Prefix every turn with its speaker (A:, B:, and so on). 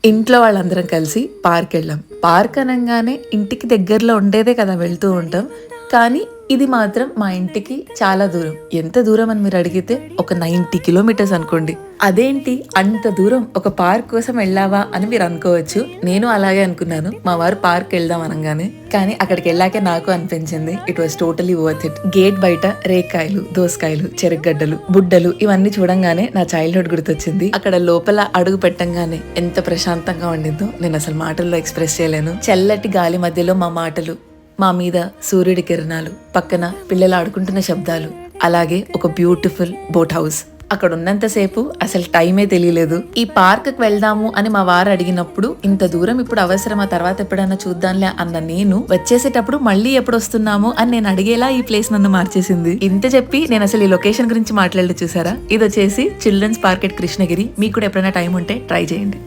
A: ఇంట్లో వాళ్ళందరం కలిసి పార్క్ వెళ్ళాం. పార్క్ అనగానే ఇంటికి దగ్గరలో ఉండేదే కదా వెళ్తూ ఉంటాం. కానీ ఇది మాత్రం మా ఇంటికి చాలా దూరం. ఎంత దూరం అని మీరు అడిగితే ఒక 90 కిలోమీటర్స్ అనుకోండి. అదేంటి అంత దూరం ఒక పార్క్ కోసం వెళ్ళావా అని మీరు అనుకోవచ్చు. నేను అలాగే అనుకున్నాను మా వారు పార్క్ వెళ్దాం అనగానే. కానీ అక్కడికి వెళ్ళాకే నాకు అనిపించింది it was totally worth it. Gate బయట రేకాయలు, దోసకాయలు, చెరగడ్డలు, బుడ్డలు ఇవన్నీ చూడంగానే నా చైల్డ్హుడ్ గుర్తొచ్చింది. అక్కడ లోపల అడుగు పెట్టంగానే ఎంత ప్రశాంతంగా ఉండిందో నేను అసలు మాటల్లో ఎక్స్ప్రెస్ చేయలేను. చల్లటి గాలి మధ్యలో మా మాటలు, మా మీద సూర్యుడి కిరణాలు, పక్కన పిల్లలు ఆడుకుంటున్న శబ్దాలు, అలాగే ఒక బ్యూటిఫుల్ బోట్ హౌస్. అక్కడ ఉన్నంతసేపు అసలు టైమే తెలియలేదు. ఈ పార్క్కి వెళ్దాము అని మా వారు అడిగినప్పుడు ఇంత దూరం ఇప్పుడు అవసరమా, తర్వాత ఎప్పుడైనా చూద్దాంలే అన్న నేను వచ్చేసేటప్పుడు మళ్ళీ ఎప్పుడు వస్తున్నాము అని నేను అడిగేలా ఈ ప్లేస్ నన్ను మార్చేసింది. ఇంత చెప్పి నేను అసలు ఈ లొకేషన్ గురించి మాట్లాడలేదు చూసారా. ఇది వచ్చేసి చిల్డ్రన్స్ పార్క్ ఎట్ కృష్ణగిరి. మీకు కూడా ఎప్పుడైనా టైం ఉంటే ట్రై చేయండి.